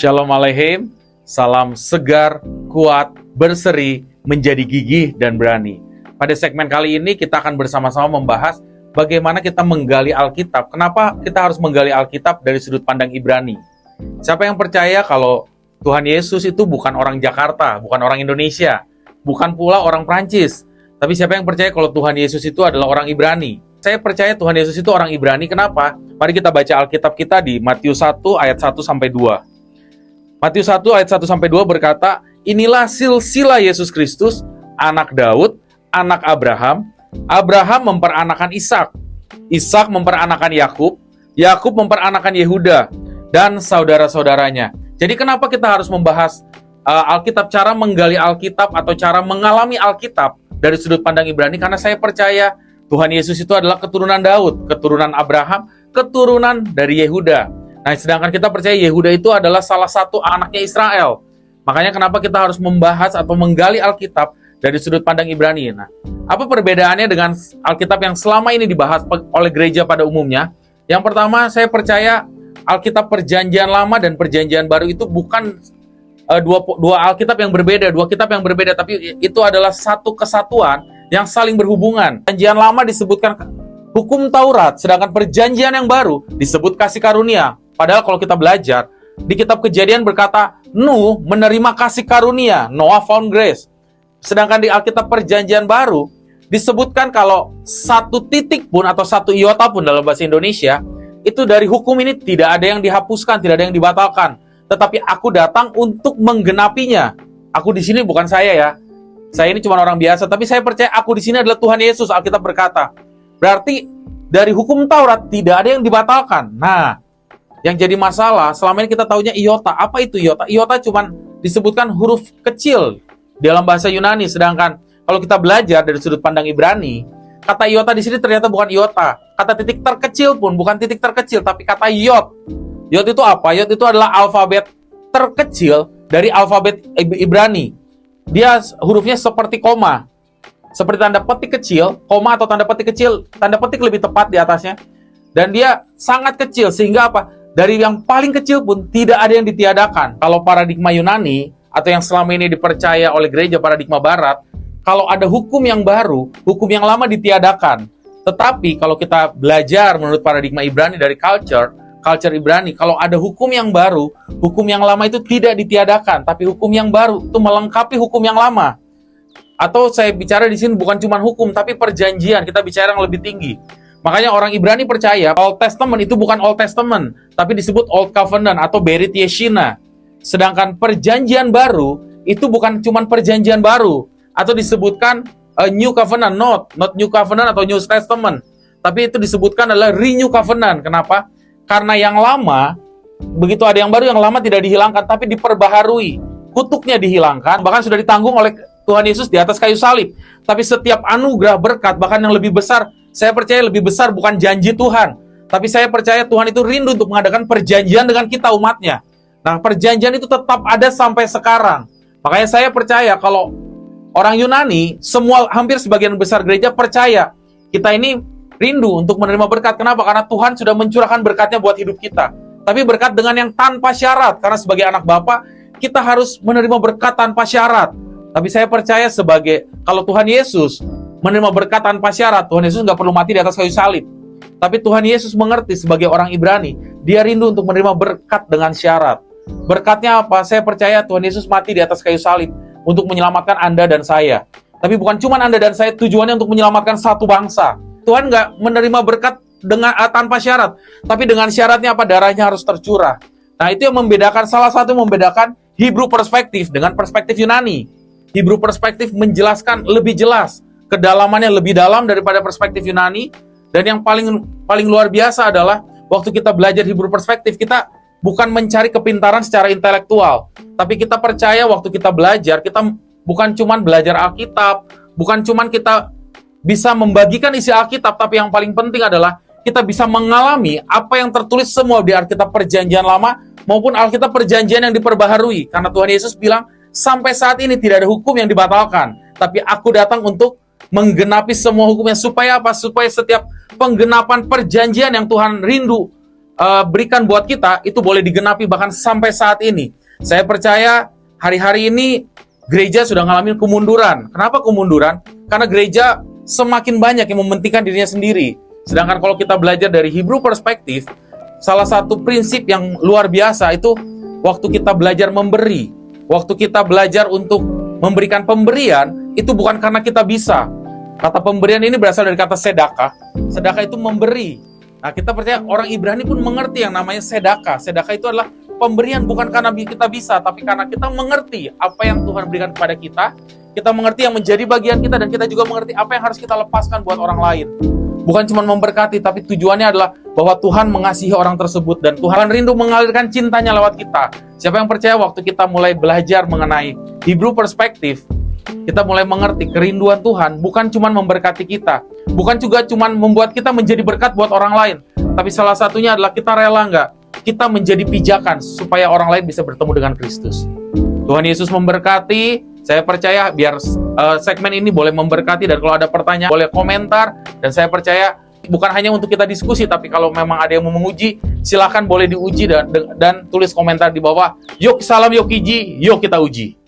Shalom Aleichem, salam segar, kuat, berseri, menjadi gigih dan berani. Pada segmen kali ini kita akan bersama-sama membahas bagaimana kita menggali Alkitab. Kenapa kita harus menggali Alkitab dari sudut pandang Ibrani? Siapa yang percaya kalau Tuhan Yesus itu bukan orang Jakarta, bukan orang Indonesia, bukan pula orang Prancis. Tapi siapa yang percaya kalau Tuhan Yesus itu adalah orang Ibrani? Saya percaya Tuhan Yesus itu orang Ibrani. Kenapa? Mari kita baca Alkitab kita di Matius 1 ayat 1-2. Matius 1 ayat 1-2 berkata, "Inilah silsilah Yesus Kristus, anak Daud, anak Abraham. Abraham memperanakan Ishak, Ishak memperanakan Yakub, Yakub memperanakan Yehuda dan saudara-saudaranya." Jadi kenapa kita harus membahas Alkitab, cara menggali Alkitab atau cara mengalami Alkitab dari sudut pandang Ibrani? Karena saya percaya Tuhan Yesus itu adalah keturunan Daud, keturunan Abraham, keturunan dari Yehuda. Nah, sedangkan kita percaya Yehuda itu adalah salah satu anaknya Israel. Makanya kenapa kita harus membahas atau menggali Alkitab dari sudut pandang Ibrani. Nah, apa perbedaannya dengan Alkitab yang selama ini dibahas oleh gereja pada umumnya? Yang pertama, saya percaya Alkitab Perjanjian Lama dan Perjanjian Baru itu bukan dua Alkitab yang berbeda, dua kitab yang berbeda, tapi itu adalah satu kesatuan yang saling berhubungan. Perjanjian Lama disebutkan hukum Taurat, sedangkan Perjanjian yang Baru disebut kasih karunia. Padahal kalau kita belajar, di kitab Kejadian berkata, Nuh menerima kasih karunia, Noah found grace. Sedangkan di Alkitab Perjanjian Baru, disebutkan kalau satu titik pun atau satu iota pun dalam bahasa Indonesia, itu dari hukum ini tidak ada yang dihapuskan, tidak ada yang dibatalkan. Tetapi aku datang untuk menggenapinya. Aku di sini bukan saya ya. Saya ini cuma orang biasa, tapi saya percaya aku di sini adalah Tuhan Yesus, Alkitab berkata. Berarti dari hukum Taurat tidak ada yang dibatalkan. Nah, yang jadi masalah, selama ini kita taunya iota. Apa itu iota? Iota cuma disebutkan huruf kecil dalam bahasa Yunani. Sedangkan kalau kita belajar dari sudut pandang Ibrani, kata iota di sini ternyata bukan iota. Kata titik terkecil pun bukan titik terkecil, tapi kata yod. Yod itu apa? Yod itu adalah alfabet terkecil dari alfabet Ibrani. Dia hurufnya seperti koma. Seperti tanda petik kecil, koma atau tanda petik kecil, tanda petik lebih tepat di atasnya. Dan dia sangat kecil, sehingga apa? Dari yang paling kecil pun tidak ada yang ditiadakan. Kalau paradigma Yunani, atau yang selama ini dipercaya oleh gereja paradigma Barat, kalau ada hukum yang baru, hukum yang lama ditiadakan. Tetapi kalau kita belajar menurut paradigma Ibrani dari culture Ibrani, kalau ada hukum yang baru, hukum yang lama itu tidak ditiadakan, tapi hukum yang baru itu melengkapi hukum yang lama. Atau saya bicara di sini bukan cuma hukum, tapi perjanjian. Kita bicara yang lebih tinggi. Makanya orang Ibrani percaya Old Testament itu bukan Old Testament, tapi disebut Old Covenant atau Berit Yeshina. Sedangkan perjanjian baru itu bukan cuma perjanjian baru, atau disebutkan New Covenant, not New Covenant atau New Testament, tapi itu disebutkan adalah Renew Covenant. Kenapa? Karena yang lama, begitu ada yang baru, yang lama tidak dihilangkan, tapi diperbaharui. Kutuknya dihilangkan, bahkan sudah ditanggung oleh Tuhan Yesus di atas kayu salib. Tapi setiap anugerah berkat, bahkan yang lebih besar, saya percaya lebih besar bukan janji Tuhan, tapi saya percaya Tuhan itu rindu untuk mengadakan perjanjian dengan kita umatnya. Nah, perjanjian itu tetap ada sampai sekarang. Makanya saya percaya kalau orang Yunani, hampir sebagian besar gereja percaya kita ini rindu untuk menerima berkat. Kenapa? Karena Tuhan sudah mencurahkan berkatnya buat hidup kita. Tapi berkat dengan yang tanpa syarat, karena sebagai anak Bapa, kita harus menerima berkat tanpa syarat. Tapi saya percaya kalau Tuhan Yesus menerima berkat tanpa syarat, Tuhan Yesus nggak perlu mati di atas kayu salib. Tapi Tuhan Yesus mengerti sebagai orang Ibrani, dia rindu untuk menerima berkat dengan syarat. Berkatnya apa? Saya percaya Tuhan Yesus mati di atas kayu salib untuk menyelamatkan Anda dan saya. Tapi bukan cuma Anda dan saya, tujuannya untuk menyelamatkan satu bangsa. Tuhan nggak menerima berkat tanpa syarat, tapi dengan syaratnya apa? Darahnya harus tercurah. Nah, itu yang membedakan, salah satu yang membedakan Hebrew perspektif dengan perspektif Yunani. Hebrew perspektif menjelaskan lebih jelas, kedalamannya lebih dalam daripada perspektif Yunani. Dan yang paling luar biasa adalah waktu kita belajar Hebrew perspektif, kita bukan mencari kepintaran secara intelektual, tapi kita percaya waktu kita belajar, kita bukan cuma belajar Alkitab, bukan cuma kita bisa membagikan isi Alkitab, tapi yang paling penting adalah kita bisa mengalami apa yang tertulis semua di Alkitab Perjanjian Lama maupun Alkitab Perjanjian yang diperbaharui. Karena Tuhan Yesus bilang, sampai saat ini tidak ada hukum yang dibatalkan, tapi aku datang untuk menggenapi semua hukumnya. Supaya apa? Supaya setiap penggenapan perjanjian yang Tuhan rindu berikan buat kita itu boleh digenapi bahkan sampai saat ini. Saya percaya hari-hari ini gereja sudah ngalamin kemunduran. Kenapa kemunduran? Karena gereja semakin banyak yang mementingkan dirinya sendiri. Sedangkan kalau kita belajar dari Hebrew perspektif, salah satu prinsip yang luar biasa itu waktu kita belajar memberi, waktu kita belajar untuk memberikan pemberian, itu bukan karena kita bisa. Kata pemberian ini berasal dari kata sedekah. Sedekah itu memberi. Nah, kita percaya orang Ibrani pun mengerti yang namanya sedekah. Sedekah itu adalah pemberian bukan karena kita bisa, tapi karena kita mengerti apa yang Tuhan berikan kepada kita. Kita mengerti yang menjadi bagian kita, dan kita juga mengerti apa yang harus kita lepaskan buat orang lain. Bukan cuma memberkati, tapi tujuannya adalah bahwa Tuhan mengasihi orang tersebut, dan Tuhan rindu mengalirkan cintanya lewat kita. Siapa yang percaya waktu kita mulai belajar mengenai Hebrew perspektif, kita mulai mengerti kerinduan Tuhan bukan cuma memberkati kita, bukan juga cuma membuat kita menjadi berkat buat orang lain, tapi salah satunya adalah kita rela nggak kita menjadi pijakan supaya orang lain bisa bertemu dengan Kristus. Tuhan Yesus memberkati. Saya percaya biar segmen ini boleh memberkati, dan kalau ada pertanyaan boleh komentar, dan saya percaya bukan hanya untuk kita diskusi, tapi kalau memang ada yang mau menguji, silakan boleh diuji dan tulis komentar di bawah. Yuk salam, yuk iji, yuk kita uji.